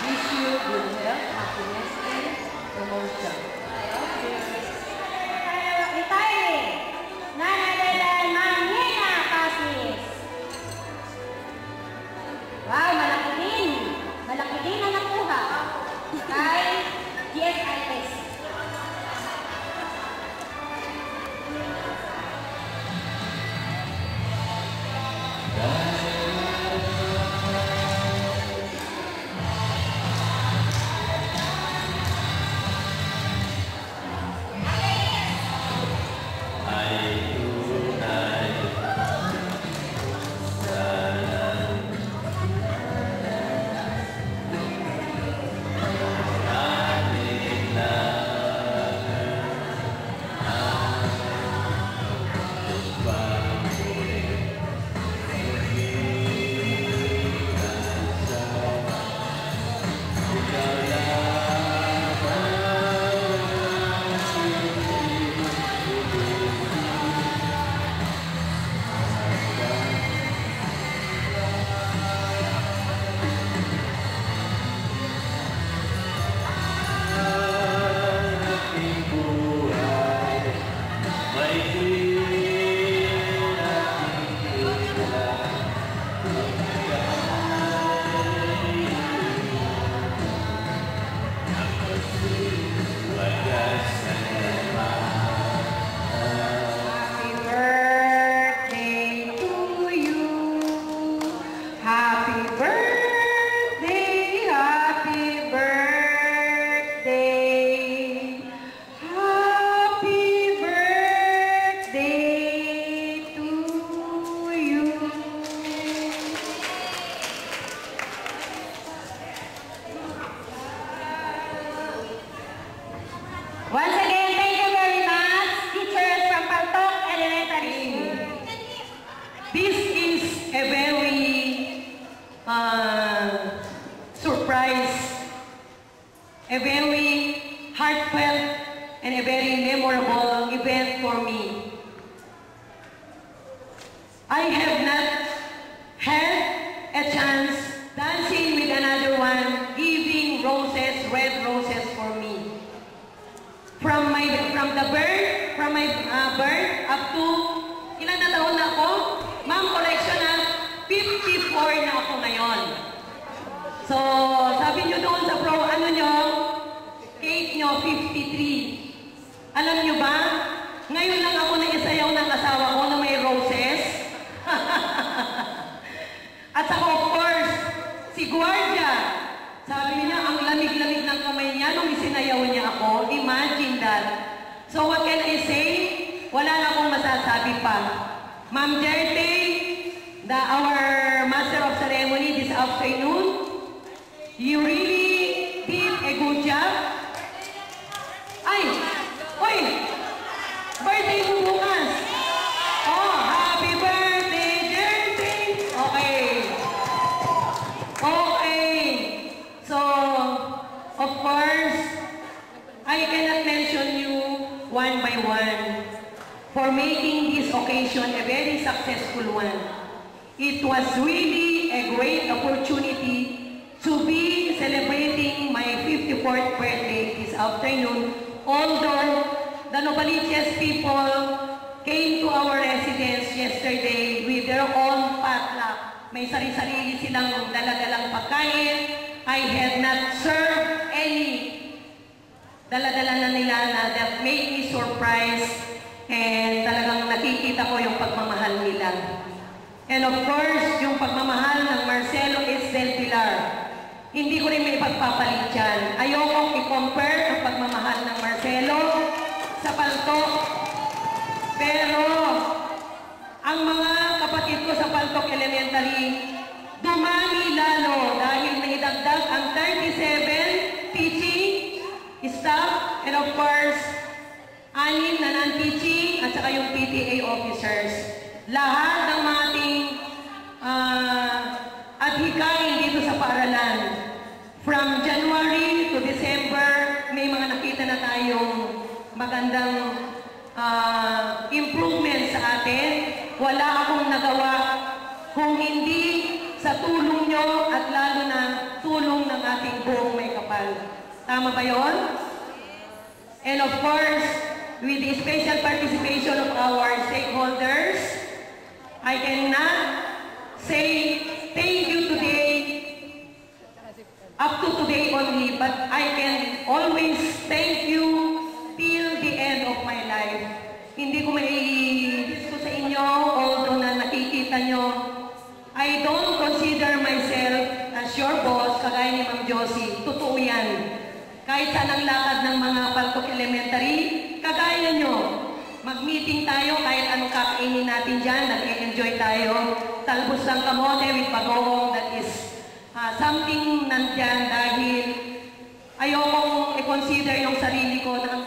Wish you good health, happiness, and promotion. Retiring, Nanadalan Manghina Pasis. Wow, malaki din. Malaki din ang nakuha. Kay GSIS. Once again, thank you very much, teachers from Paltok Elementary. This is a very surprise, a very heartfelt, and a very memorable event for me. I have not had a chance dancing with another one, giving roses, red roses for me. From my birth up to ilan na taon na ako? Ma'am, collection na 54 na ako ngayon. So, sabi nyo doon sa cake nyo, 53. Alam nyo ba? Ngayon lang ako naisayaw ng asawa ko na may roses. At saka of course, si Guardia, sabi niya, ang lamig-lamig ng kamay niya nung isinayaw niya ako. Imagine that. So what can I say? Wala na akong masasabi pa. Ma'am Jerte, our Master of Ceremony this afternoon, you really did a good job. Ay! Oy! Birthday mo bukas! Oh, happy birthday, Jerte! Okay. Okay. So, of course, I cannot mention you one by one for making this occasion a very successful one. It was really a great opportunity to be celebrating my 54th birthday this afternoon, although the Novaliches people came to our residence yesterday with their own potluck. May sarili-sarili silang dala-dalang pagkain. I had not served any dala-dala na nila na that made me surprised, and talagang nakikita ko yung pagmamahal nila. And of course, yung pagmamahal ng Marcelo S. del Pilar, hindi ko rin may pagpapalit yan. Ayokong i-compare ang pagmamahal ng Marcelo sa Paltok. Pero, ang mga kapatid ko sa Paltok Elementary, dumami lalo dahil naidagdag ang 37 teaching staff and of course, 6 na non-teaching at saka yung PTA officers. Lahat ng mga ating adhikain dito sa paaralan. From January to December, may mga nakita na tayong magandang improvement sa atin. wala akong nagawa kung hindi sa tulong nyo at lalo na tulong ng ating buong may kapal. Tama ba yun? And of course, with the special participation of our stakeholders, I cannot say thank you today, up to today only, but I can always thank you till the end of my life. Hindi ko mai-discuss sa inyo, although na nakikita nyo, I don't consider myself as your boss, kagaya ni Ma'am Josie. Totoo yan. Kahit saan ang lakad ng mga Paltok Elementary, kagaya nyo. Mag-meeting tayo, kahit anong kakainin natin dyan, nag-enjoy tayo. Talbos ng kamote with bagoong, that is something nandyan dahil ayokong i-consider yung sarili ko na ang